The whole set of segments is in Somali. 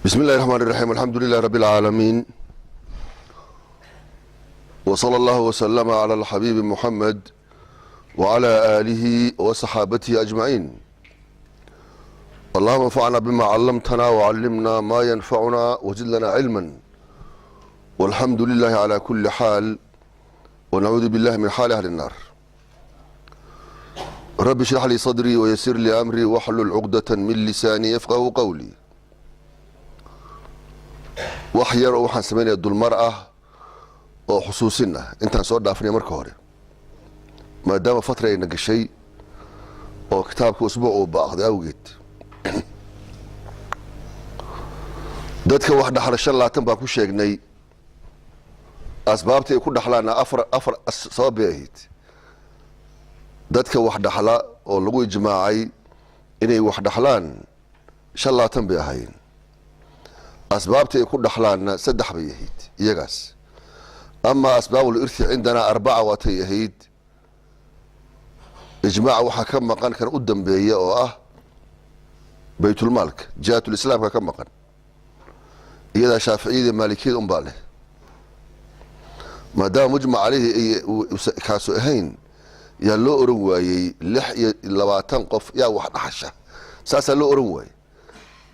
بسم الله الرحمن الرحيم. الحمد لله رب العالمين، وصلى الله وسلم على الحبيب محمد وعلى آله وصحابته أجمعين. اللهم انفعنا بما علمتنا وعلمنا ما ينفعنا وزد لنا علما، والحمد لله على كل حال، ونعوذ بالله من حال أهل النار. رب اشرح لي صدري ويسر لي أمري واحلل عقدة من لساني يفقه قولي. waxyar oo waxaan sameynaya dulmar ah oo xusuusina intaan soo dhaafnay marka hore, maadaama fatra ay nagashay oo kitaabka usbuuc uu baaqday awgeed. dadka wax dhaxlasho laatan baan ku sheegnay asbaabta ay ku dhaxlaana afar sabab ahayd. dadka wax dhaxla oo lagu ijmaacay inay wax dhaxlaan laatan bay ahayn. أسبابتي يكون دحلان سدح بيهيد يجاس. أما أسباب الإرث عندنا 4 وتيهيد إجماع وحكم مقان كان قدام بيه بيت المالك جهة الإسلام كم مقان إذا شافعي مالكي باله ما دام مجمع عليه كاسوهين يا لو أروي لحية لو تنقف يا واحد حشة ساسا لو أروي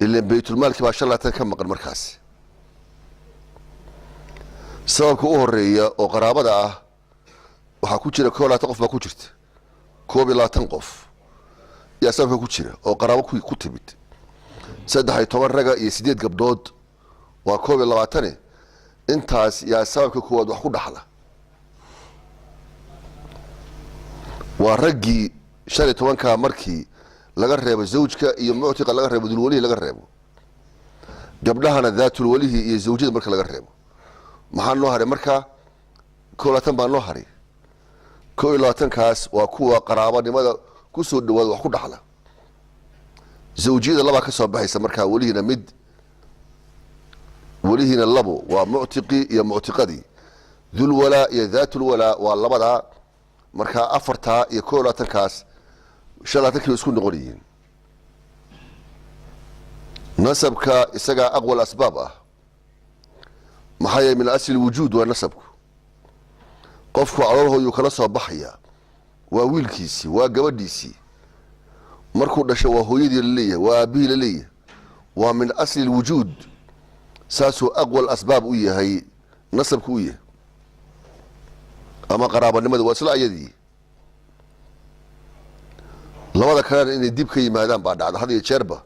اللي بيت المال ما شاء الله كم مقر مركز. سبب كأورية أو قرابة وحكوشرة كولا تقف ما كوشرت كوبي لا تنقف يا سبب كوشرة أو قرابة كتبت سدح يتورق يسديد قبضود وكوبي لا تاني انتاس يا سبب كواد وحكود حلا ورقي شرط وانكا مركي laga reebo zawjka iyo mu'tiqa laga reebo dulwalihi laga reebo gabdhahana dhaatul walihi iyo zawjada marka laga reebo maxaa noo haray marka koolatan baa noo haray 12 kaas waa kuwa qaraabanimada ku soo dhawaad wax ku dhaxla zawjiyada laba ka soo baxaysa marka walihina labo waa mu'tiqi iyo mu'tiqadi dul wala iyo dhaatul wala waa labada marka afarta iyo 12 kaas شلاتك يسكن نقولين نسبك إسقى أقوى الأسباب محايا من أصل الوجود ونسبك قفك على يخلصها بحيا وويلكيسي وجوديسي مركو نشوا هويدي لليه وأبيه لليه ومن أصل الوجود ساسو أقوى الأسباب ويا هي نسبك ويا أما قرابة نمد وأصل يدي labada kale in dib ka yimaadaan baa dhacda hadii jeerba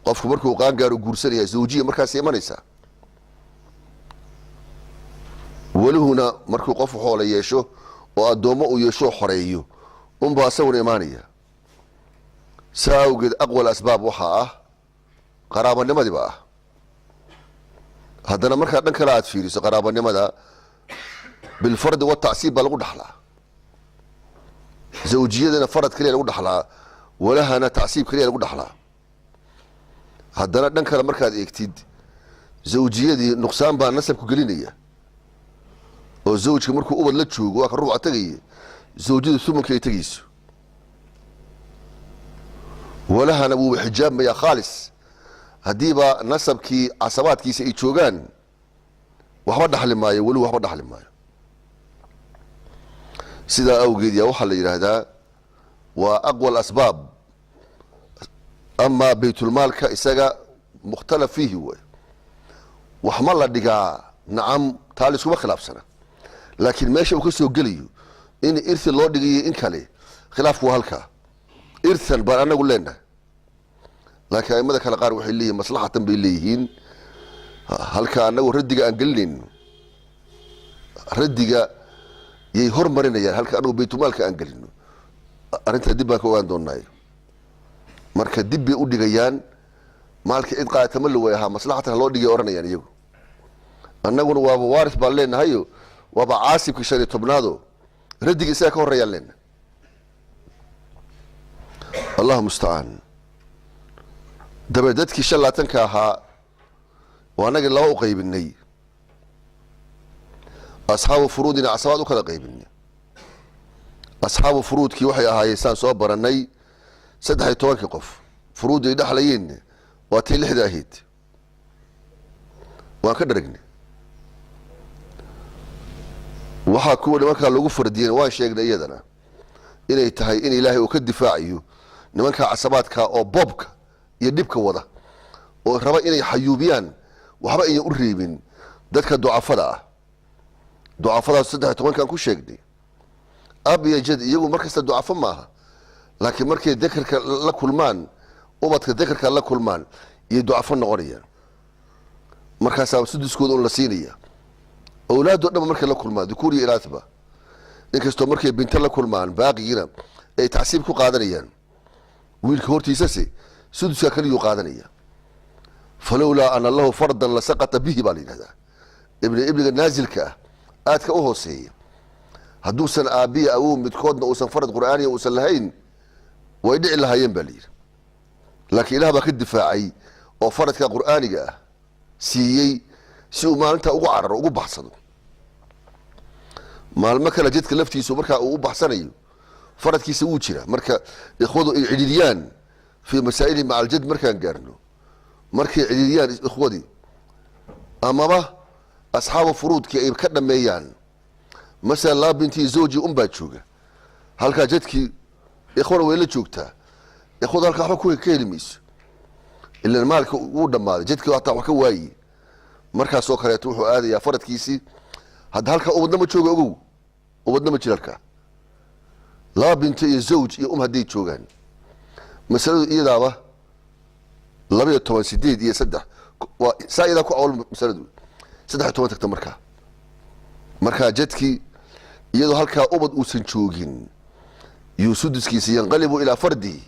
qofku markuu qaan gaaro guursanaya zawjiye markaas imanaysa walihuna markuu qof xoolo yeesho oo adoomo uu yeesho xoreeyo baa sawir imaanaya saawgeed aqwal asbaab waxa qaraabanimada baa hadana marka dhan kale aad fiiriso qaraabanimada bil fard wa ta'sib baa lagu dhaxlaa زوجيتنا فرد كليا لو دخلا ولا هنا تعصيب كليا لو دخلا هدنا دنك مركز اكتيد زوجيتي نقصان با نسب كجلينيه او زوجك مركو اوبد لا جوgo waa ka ruuc tagay زوجيتي sumankay tageyso ولا هنا ابو حجاب يا خالص هديبا نسبكي عصباتكيسا ay joogan waxba dhaxli maayo wali waxba dhaxli maayo سيدا أوجد يا وحلا يرهدا وأقوى الأسباب. أما بيت المال كإساقة مختلف فيه هو وحمل الدقاء نعم تالي سوى خلاف سنة لكن ماشي وكسو قليو إن إرث الله دقية إنك عليه خلاف وهالكا إرثا أنا أقول لنا لكن أي ماذا كان قارو حليه مصلحة بيليهين هالكا أنه ردقاء أنقلين ردقاء يي هرمرينيا halka anu beetu maalka aan galino arinta dib baa ka waan doonay marka dib bay u dhigayaan maalka id qaatama loo yahay maslaxada loo dhigay oranayaan iyagu annaguna waa waaris baa leenahay waa caasibka 15aado radigiisa ka horeeyaan leen Allahu musta'an dabadadkii 15 ka ahaa waanaga laba u qaybinay أصحاب فروضنا عصابات وكذا قيبني أصحاب فروض كي وحي هاي إنسان صوب برني سدح يتوانك قف فروض يدحلين واتي لحدا هيد waan ka dharagni waxaa kuwa nimankaa lagu fardiyeen waan sheegnay iyadana inay tahay in ilaahay uu ka difaacayo nimanka casabaadka oo boobka iyo dhibka wada oo raba inay xayuubiyaan waxba ay u reebin dadka ducafada ah ducafada 13 kan ku sheegnay ab iyo jad iyagu markasta ducafo maaha laakiin markay dakarka la kulmaan ubadka dakarka la kulmaan iyo ducafo noqonayaan markaas suduskooda la siinaya awlaadu dhan markay la kulmaan dukuur iyo ilaatba inkastoo markay binta la kulmaan baaqigina ay tacsiib ku qaadanayaan wiilka hortiisa suduska kaliya qaadanaya falawla an allah fardan la saqata bihi balidada ibniga naazilka aadka u hooseeya hadduusan aabiya awow midkoodna uusan farad qur'aaniya uusan lahayn way dhici lahaayeen baa layidhi laakiin ilaah baa ka difaacay oo faradka qur'aaniga ah siiyey si uu maalinta ugu cararo ugu baxsado maalmo kale jidka laftiisu markaa uu u baxsanayo faradkiisa wuu jira marka ikhwadu ay cidhidiyaan fi masaa'ili maca aljad markaan gaarno markay cidhidiyaan ikhwadii amaba asxaabu furuudkii ay ka dhameeyaan مثلا لا بنتي زوجي باجوجا هلكا جدكي اخونا وين لا جوجتا اخوذ هلكا waxba ku keelimiis illa maalka uu dhamaado jidkii waxa wax ka waayay markaas oo kale wuxuu aadaya faradkiisi had halka ubadna ma joogo ogow ubadna ma jiralka la binti zawj iyo haday joogan masaladu iyadaaba 12 sideed iyo 3 waa saayida ku awal masaladu 13 tagta marka jidkii iyadoo halka ubad uusan joogin yusudiskiisa yanqalibu ila fardi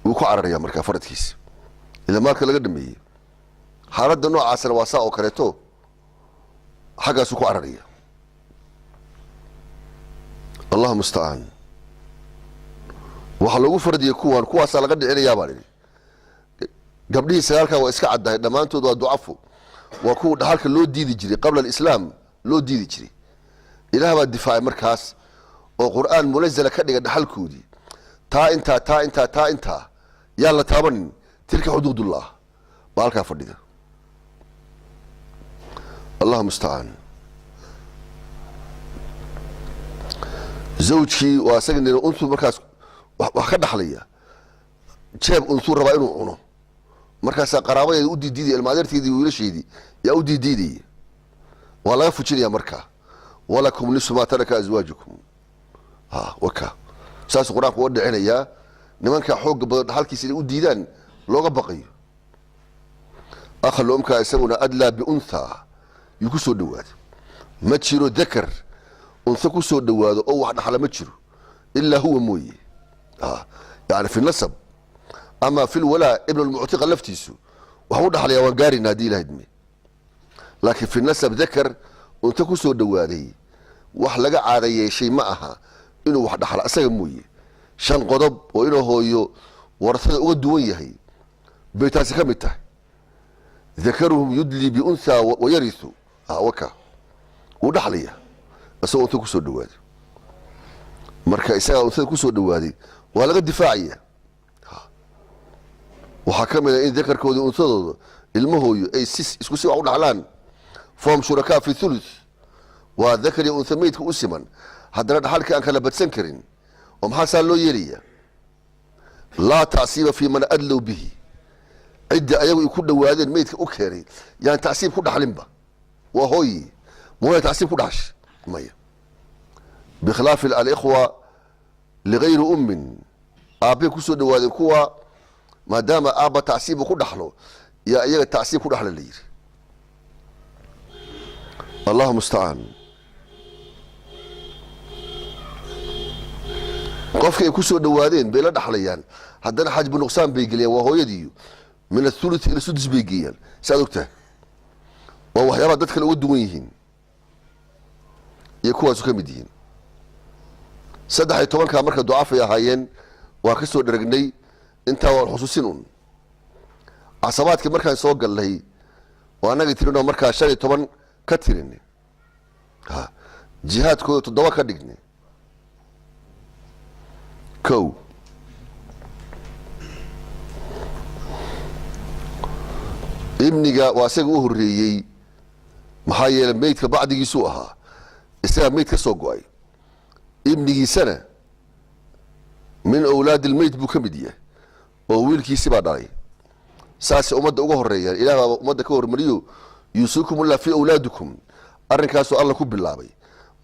uu ku cararaya marka faradkiisa ila marka laga dhameeyay xaaladda noocaas waa saa oo kaleeto xagaas ku cararaya allah musta'an waxa lagu fardiyay kuwaas laga dhicinaya baa leeyahay gabdhii sagaalka waa iska caddahay dhamaantood waa ducafo waa ku dhaxalka loo diidi jiray qabla al-islaam loo diidi jiray ilaah baa difaacay markaas oo qur'aan munazzala ka dhiga dhaxalkoodii taa inta yaa la taaban tilka xuduudullah baalka fadhida allah musta'an zawjki waa sagna untu markaas wax ka dhaxlaya jeeb untu raba inuu cuno markaas qaraabadeedu u diididay ilmaadeerteedii wiilasheedii yaa u diididay wala fujinaya markaa walakum nisu ma taraka azwajukum waka saas quraanku u dhicinaya nimanka xoog badan halkiisa u diidaan looga baqayo akhlumka isaguna adla bi untha yuku soo dhawaad ma jiro dakar untha ku soo dhawaado oo wax dhaxla ma jiro illa huwa mooye yani fi nasab ama fi alwala ibn al-mu'tiqa laftiisu waxa u dhaxlaya waan gaari naadi lahaydmi laakiin fi nasab dakar unta ku soo dhawaaday wax laga caadayay shay ma aha inuu wax dhaxla asaga mooye shan qodob oo inuu hooyo warasada uga duwan yahay beetaasi ka mid tahay ذكرهم يدلي بأنثى ويرث وكا ودحليا asagoo inta ku soo dhawaaday marka isaga inta ku soo dhawaaday waa laga difaacaya waxa kamid in dakarkooda untadooda ilmahooyo ay isku si wax u dhaxlaan foom shuraka fi thuluth wa dhakari unthameedka u siman hadana dhaxalka aan kala badsan karin oo maxaa loo yeeriya la ta'siba fi man adlu bihi عدة أيوة يكون دوادين ميت أوكري يعني تعسيب كل حلم با وهوي مو تعسيب كل عش مية بخلاف الإخوة لغير أم أبي كسر دوادين كوا ما دام أبا تعسيب كل حلو يا أيوة تعسيب كل حل الليل الله المستعان قف كسر دوادين بلا دحليان هذا حجب نقصان بيجلي وهو يديو من الثلث إلى السدس بيجيان سأدوكته وهو حيارات دادك الأودوينهين يكون سكمدين سدح يتوان كامركة ضعاف يا هايين وكسو درقني انتا والحسوسينون عصبات كمركة سوق الله وانا قلتلنا مركة شاري طبعا كتيريني جهاد كو تدواك دقني كو ibniga waa isaga u horreeyey maxaa yeelay meydka bacdigiisuu ahaa isagaa meyd ka soo go-ay ibnigiisana min awlaad ilmeyd buu ka mid yahay oo wiilkiisi baa dhalay saasay ummadda uga horreeyaan ilaah baa ummadda ka hormariyo yuusikum ullah fii awlaadikum arrinkaasoo alla ku bilaabay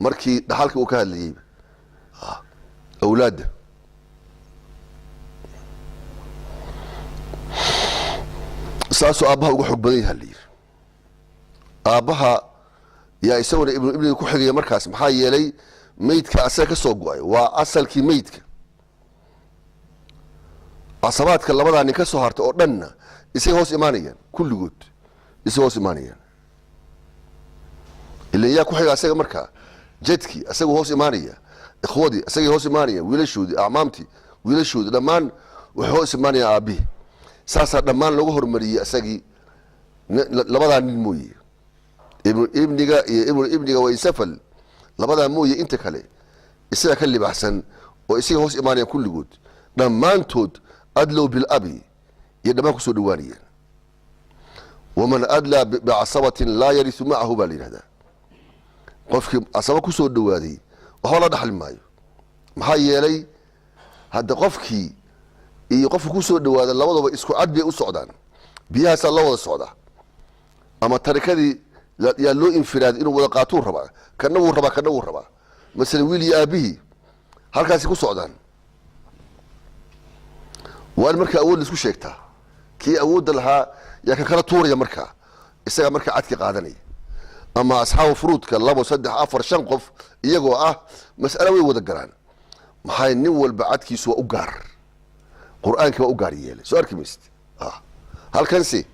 markii dhaxalka uu ka hadlayey awlaadda saasoo aabbaha uga xoog badan yaha la yidhi aabbaha yaa isaguna ibniga ku xigaya markaas maxaa yeelay meydka asaga ka soo go-ay waa asalkii meydka casabaadka labadaa nin ka soo hartay oo dhanna isay hoos imaanayaan kulligood isay hoos imaanayaan ilan yaa ku xiga asaga markaa jadkii asagu hoos imaanaya ikhwadii asagay hoos imaanayaan wiilashoodii acmaamtii wiilashoodii dhammaan waxay hoos imaanayaan aabbihii saasaa dhammaan looga hormariyey asagii labadaa nin mooye ibniga iyo ibniga waa insafal labadaa mooye inta kale isaga ka libaxsan oo isagay hoos imaanayaan kulligood dhammaantood adlow bilabi iyo dhammaan kusoo dhawaanayeen waman adlaa bicasabatin laa yarisu macahu baa la yidhahdaa qofkii casaba kusoo dhawaaday waxba la dhaxli maayo maxaa yeelay hadda qofkii iyo qofka kusoo dhawaada labadaba isku cad bay u socdaan biyahaasaa la wada socda ama tarikadii yaa loo infiraaday inuu wada qaatuu rabaa kana wuu rabaa kana wuu rabaa masalan wiil iyo aabihii halkaasi ku socdaan waa in markaa awood la isku sheegtaa kii awoodda lahaa yaa ka kala tuuraya markaa isagaa markaa cadki qaadanaya ama asxaabu furuudka 2 3 4 5 qof iyagoo ah mas'alo way wada galaan maxay nin walba cadkiisu waa u gaar quraanka waa u gaar yeelay soo arki maysid halkansi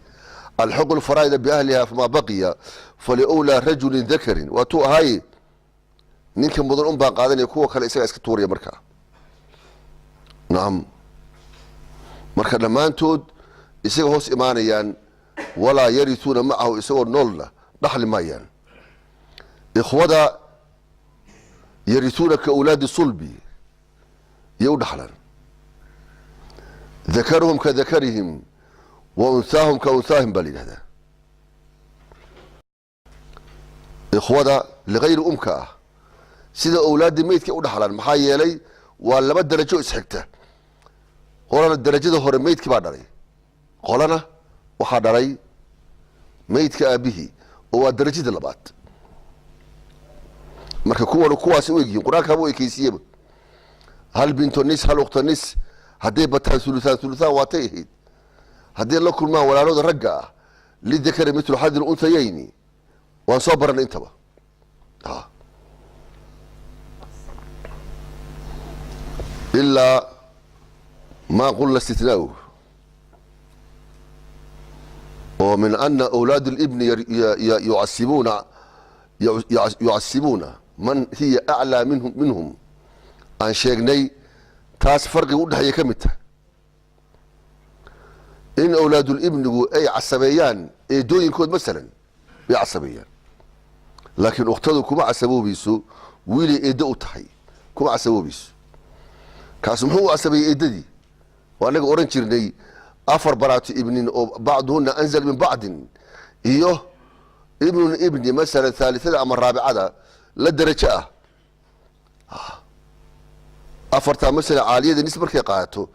الحق الفرائض بأهلها فما بقي فلأولى رجل ذكر واتو هاي نينك مدن أم باقادن يكون كلا إساق إسكتوريا مركا نعم مركا لما أنتود إساق هوس إيمانيان ولا يرثون معه إساق نولا نحل مايان إخوة يرثون كأولاد الصلب يودحلا ذكرهم كذكرهم وأنثاهم كأنثاهم بلين هذا إخوة لغير أمك سيدا أولاد ميت كأولا حلال محايا لي ولا بد درجة إسحكته قولنا الدرجة ده هو ميت كبار قولنا وحضري ميت كأبيه هو الدرجة اللبات marka kuwa kuwaas u eegin quraanka buu ekeysiyay hal bintu nis hal ukhta nis haday bataan thuluthan waatay haddii la kulmaan walaalooda ragga ah lidakari mitlu xadil untayayni waan soo baran intaba ilaa ما قلنا استثناؤه ومن أن أولاد الابن يعصبون من هي أعلى منهم عن شيخني تاس فرق ودها كمته إن أولاد الابن أي عصبيان أي دوين كود مثلا بعصبيان لكن أختلوا كما عصبوا بيسو ويلي إيدو تحي كما عصبوا بيسو كاسم هو عصبي إيددي وأنا أورنجرني أفر برات ابن بعضهن أنزل من بعض إيوه ابني مثلا ثالثة أما الرابعة للدرجة أفرتها مثلا عالية نسبة كي قاعدته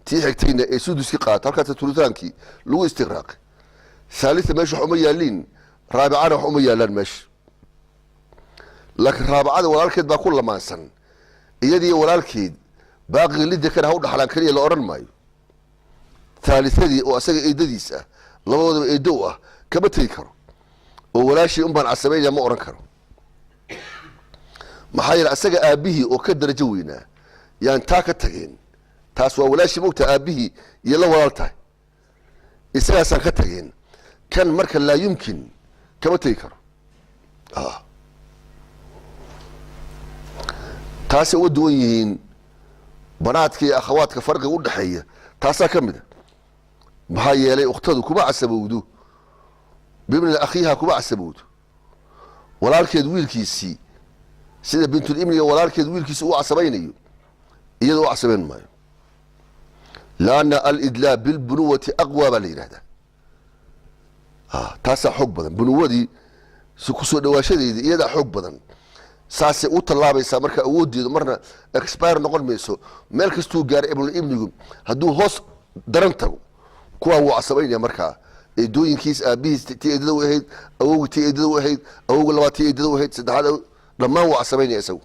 تي حكتين سودس كي قاعدته هلكا تثلثانكي لو استغراق ثالثة ماشي حمية لين رابعة حمية لين ماشي لكن رابعة ولالكيد با كل ما سن إيدي ولالكيد باقي اللي ذكر هود حلان كريه لأورن مايو ثالثة دي وأساق إيداديسة لبوضا إيدوه كما تيكرو وولاشي أمبان عصبية ما أورن كرو محايل أساق آبيه وكدر جوينا يعني تاكا تغين تاسوا ولاشي موتا آبيه يلا ولالتاي إساقا سانكا تغين كان مركا لا يمكن كما تيكرو تاسي ودوين بناتكي أخواتك فرق ودحية تاسا كمده محايا لي أختدو كما عسبودو بابن أخيها كما عسبودو ولالكيد ويلكيسي سيدة بنت الإمنية ولالكيد ويلكيسي هو عصبينيو إيادو عصبين مايو لأن الإدلاء بالبنوة أقوى بالإرادة تاسع حق بدن بنودي سكسو دواشدي إيدا حق بدن ساسي وطلابي سامركا أودي مرنا إكسباير نقول ميسو مالكستو جار ابن هدو هوس درنتو كوا هو عصبين يا مركا دوين كيس أبيز تيدو وحيد أو تيدو وحيد أو لوا تيدو وحيد سد هذا لما هو عصبين يسوي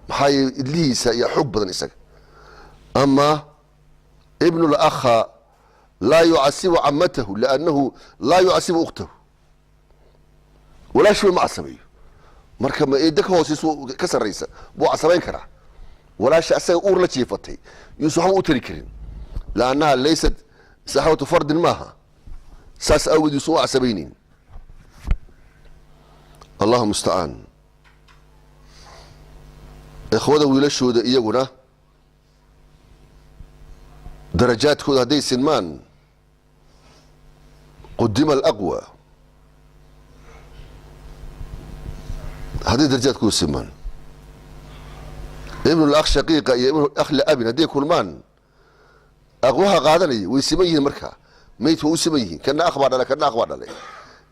محاي ليس يحب بدن يسك أما ابن الأخ لا يعصب عمته لأنه لا يعصب أخته ولا شو معصبي marka ma eedka hoosiisu ka sareysa buu casabayn kara walaasha asaga uur la jiifatay yuusu waxba u tari karin laanaha leysad saxawatu fard maaha saas awgeed yuusu u casabaynin allahu musta'an ikhwada wiilashooda iyaguna darajaadkooda hadday sinmaan qudima alaqwa هذه درجات كل سمان ابن الاخ شقيقه يا ابن الاخ لابن هذه كل مان اقوها قادني ويسميه مركا ميت هو سميه كان اخبار على كان اخبار عليه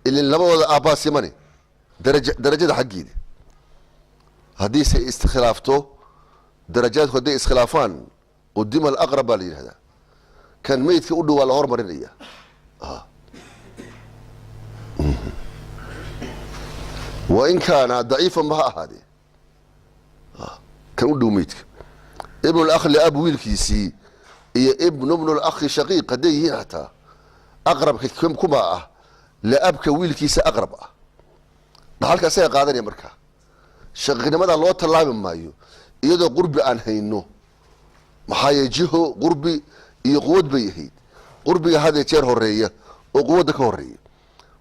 اللي لما ابا سمني درجه حقيدي هذه استخلافته درجات هذه اسخلافان قدم الاقرب لي هذا كان ميت كله ولا هرمريه وإن كان ضعيفا بها هذه كان ودو ميتك ابن الأخ لأب ويلكيسي هي ابن الأخ شقيق دي حتى أقرب كما لأبك ويلكيسي أقرب بحالك سيا قادر يا مركا شقينا ماذا الله تلا من مايو يدو قربي عن هينو محايا جيهو قربي يقود بيهيد قربي هذا يتير هورية وقودك هورية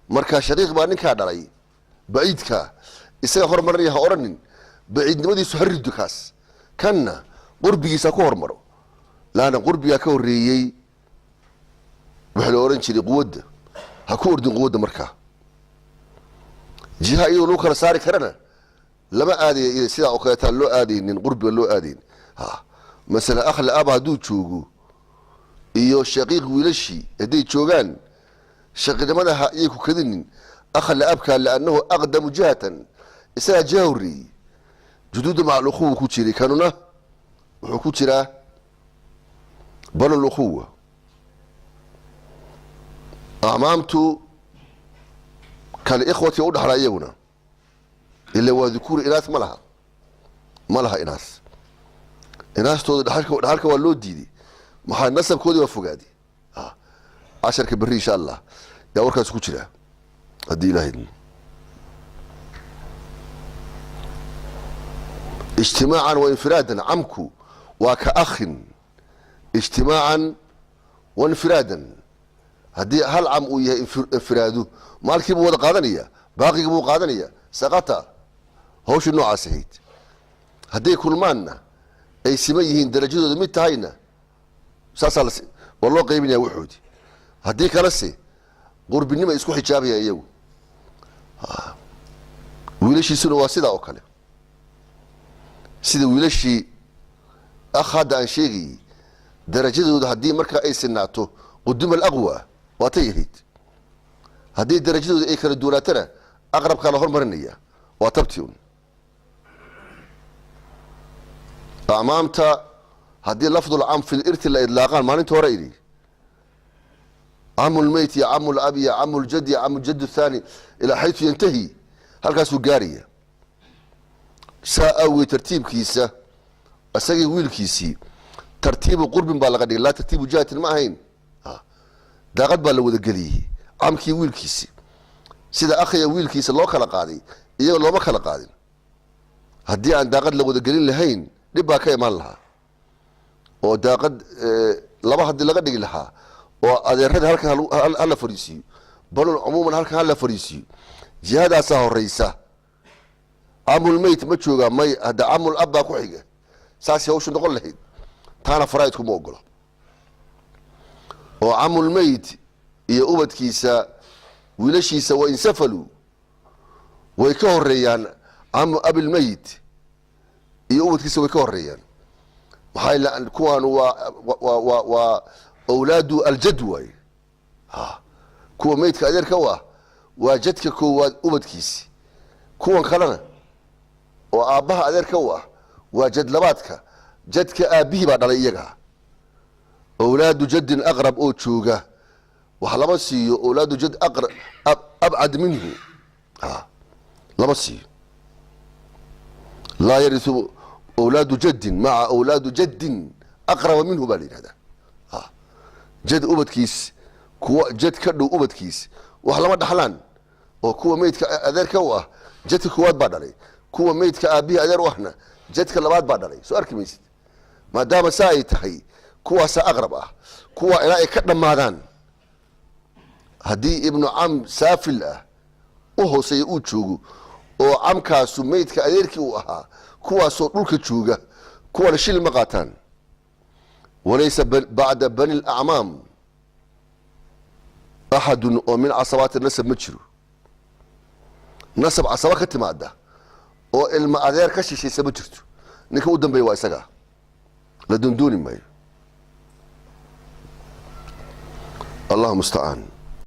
مركا شقيق ما نكا دلعي بعيدك إسا هرمرني هورنين بعيد نمدي سهرد دكاس كنا قربي يساكو هرمرو لانا قربي ياكو ريي بحلو أورنشي دي قود هكو أردن قود مركا جهة إيو لوكا لساري كرنا لما آدي سيدا أوكايتا لو آدين نين قربي لو آدين مثلا أخل أبا دو تشوغو إيو شقيق ويلشي يدي تشوغان شقيق ماذا إيكو كذنين أخل أبكى لأنه أقدم جهة إساء جاوري جدود مع الأخوة كوتشيري كانونا وحكوتشيرا بل الأخوة أعمامته كالإخوة يقول على أيونا إلا وذكور إناث مالها إناث تود حالك واللود دي محا النسب كودي وفقادي 10 كبري إن شاء الله يا وركا سكوتشيرا هدي لهن اجتماعا وانفرادا عمكو وكأخ اجتماعا وانفرادا هدي هل عم ويا انفرادو مالكي بو قادنيه باقي بو قادنيه سقطا هوش النوع سهيد هدي كل مالنا اي سميهين درجتو ميد تهينا ساسال والله قيبين يا وحودي هدي كلسي قربنيما اسكو حجابيا ايو wiilashii suna waa sidaa oo kale sida wiilashii akhada aan sheegay darajadooda hadii marka ay sinaato qudum al-aqwa waa tayhid hadii darajadooda ay kala duulaatana aqrab kala hormarinaya waa tabtiun amaamta hadii lafdul am fi al-irth la idlaaqan maalinta hore idii عم الميت يا عم الأب يا عم الجد يا عم الجد الثاني إلى حيث ينتهي هل كاسو قارية ساوي ترتيب كيسة أساقي ويل كيسي ترتيب قرب بالغدي لا ترتيب جهة المعين دا قد بالو ذا قليه عمكي ويل كيسي سيدا أخي ويل كيسي لو كلا قادي إيو لو ما كلا قادي هدي عن دا قد لو ذا قليل لهين لبا كي مالها ودا قد لما هدي لغدي لها وأدرت هلك هلا فريسي بل عموما هلك هلا فريسي جهاد سهر رئيسة عم الميت ما تشوفه ما هذا عم الأب كحجة ساسي هوش نقول له تانا فرايتكم أقوله وعم الميت يأوبد كيسا ولشي سواء انسفلوا ويكون ريان عم أبي الميت يأوبد كيسا ويكون ريان وهاي لأن كوان و أولاد الجدوى kuwa meydka adeerka u ah waa jadka koowaad ubadkiisi kuwan kalena oo aabbaha adeerka u ah waa jad labaadka jadka aabbihii baa dhalay iyaga awlaadu jaddin aqrab oo jooga wax lama siiyo awlaadu jad abcad minhu lama siiyo laa yarisu awlaadu jaddin maca awlaadu jaddin aqraba minhu baa la yidhahdaa jad ubadkiis kuwa jad ka dhow ubadkiis wax lama dhaxlaan oo kuwa meydka adeerka u ah jadka koowaad baa dhalay kuwa meydka aabbihii adeer u ahna jadka labaad baa dhalay soo arki maysid maadaama saa ay tahay kuwaasaa aqrab ah kuwa ilaa ay ka dhammaadaan haddii ibnu cam saafil ah u hooseeya uu joogo oo camkaasu meydka adeerkii uu ahaa kuwaasoo dhulka jooga kuwana shil ma qaataan walaysa bacda bani lacmaam axadun oo min casabaati nasab ma jiro nasab casaba ka timaada oo ilma adeer ka shishaysa ma jirto ninka u dambeeya waa isaga la doondooni maayo allahu mustacaan